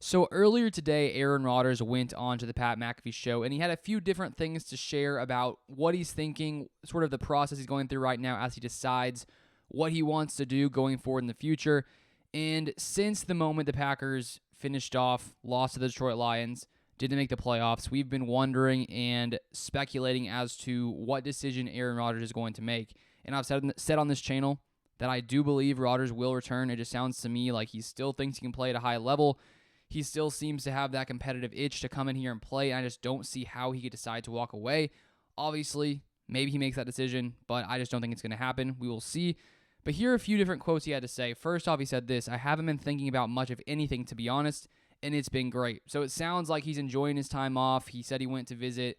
So earlier today, Aaron Rodgers went on to the Pat McAfee show, and he had a few different things to share about what he's thinking, sort of the process he's going through right now as he decides what he wants to do going forward in the future. And since the moment the Packers finished off, lost to the Detroit Lions, didn't make the playoffs, we've been wondering and speculating as to what decision Aaron Rodgers is going to make. And I've said on this channel that I do believe Rodgers will return. It just sounds to me like he still thinks he can play at a high level. He still seems to have that competitive itch to come in here and play, and I just don't see how he could decide to walk away. Obviously, maybe he makes that decision, but I just don't think it's going to happen. We will see. But here are a few different quotes he had to say. First off, he said this: "I haven't been thinking about much of anything, to be honest, and it's been great." So it sounds like he's enjoying his time off. He said he went to visit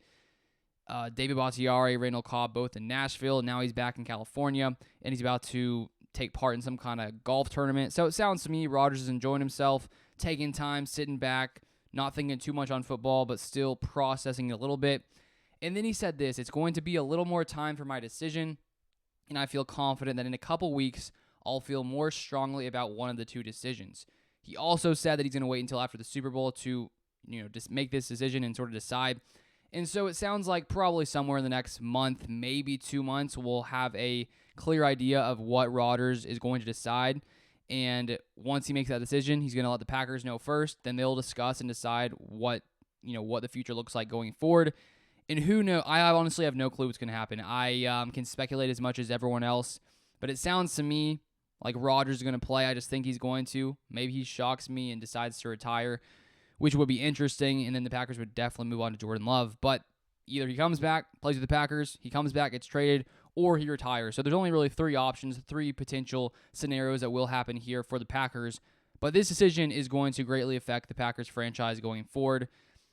David Bakhtiari, Randall Cobb, both in Nashville. Now he's back in California, and he's about to take part in some kind of golf tournament. So it sounds to me Rodgers is enjoying himself, taking time, sitting back, not thinking too much on football, but still processing it a little bit. And then he said this: "It's going to be a little more time for my decision, and I feel confident that in a couple weeks, I'll feel more strongly about one of the two decisions." He also said that he's going to wait until after the Super Bowl to, just make this decision and sort of decide. And so it sounds like probably somewhere in the next month, maybe 2 months, we'll have a clear idea of what Rodgers is going to decide. And once he makes that decision, he's going to let the Packers know first. Then they'll discuss and decide what the future looks like going forward. And who knows? I honestly have no clue what's going to happen. I can speculate as much as everyone else, but it sounds to me like Rodgers is going to play. I just think he's going to. Maybe he shocks me and decides to retire, which would be interesting, and then the Packers would definitely move on to Jordan Love. But either he comes back, plays with the Packers, he comes back, gets traded, or he retires. So there's only really three options, three potential scenarios that will happen here for the Packers. But this decision is going to greatly affect the Packers franchise going forward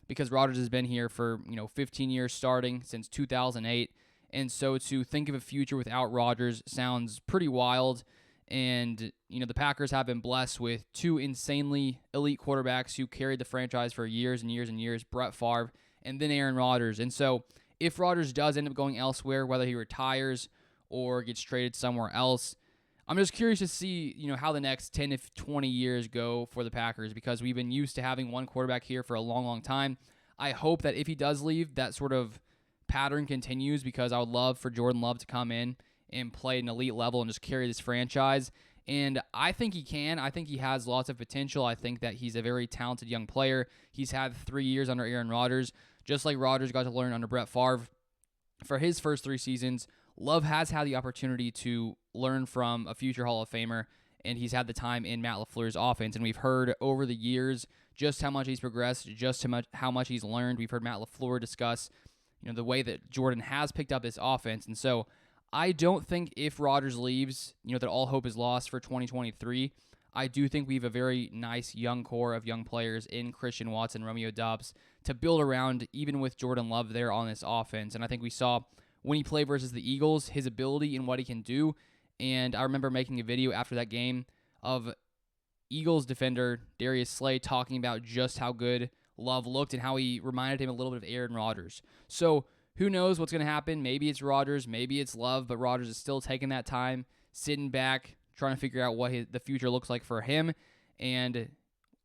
because Rodgers has been here for 15 years starting since 2008. And so to think of a future without Rodgers sounds pretty wild. And, the Packers have been blessed with two insanely elite quarterbacks who carried the franchise for years and years and years, Brett Favre and then Aaron Rodgers. And so if Rodgers does end up going elsewhere, whether he retires or gets traded somewhere else, I'm just curious to see, how the next 10 to 20 years go for the Packers because we've been used to having one quarterback here for a long, long time. I hope that if he does leave, that sort of pattern continues because I would love for Jordan Love to come in and play at an elite level and just carry this franchise. And I think he can. I think he has lots of potential. I think that he's a very talented young player. He's had 3 years under Aaron Rodgers, just like Rodgers got to learn under Brett Favre. For his first 3 seasons, Love has had the opportunity to learn from a future Hall of Famer, and he's had the time in Matt LaFleur's offense. And we've heard over the years just how much he's progressed, just how much he's learned. We've heard Matt LaFleur discuss, the way that Jordan has picked up this offense. And so I don't think if Rodgers leaves, that all hope is lost for 2023. I do think we have a very nice young core of young players in Christian Watson, Romeo Doubs to build around, even with Jordan Love there on this offense. And I think we saw when he played versus the Eagles, his ability and what he can do. And I remember making a video after that game of Eagles defender Darius Slay talking about just how good Love looked and how he reminded him a little bit of Aaron Rodgers. So who knows what's going to happen? Maybe it's Rodgers, maybe it's Love, but Rodgers is still taking that time, sitting back, trying to figure out what the future looks like for him. And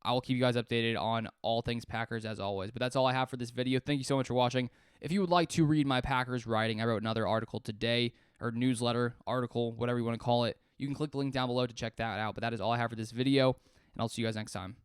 I will keep you guys updated on all things Packers as always. But that's all I have for this video. Thank you so much for watching. If you would like to read my Packers writing, I wrote another article today, or newsletter, article, whatever you want to call it. You can click the link down below to check that out. But that is all I have for this video, and I'll see you guys next time.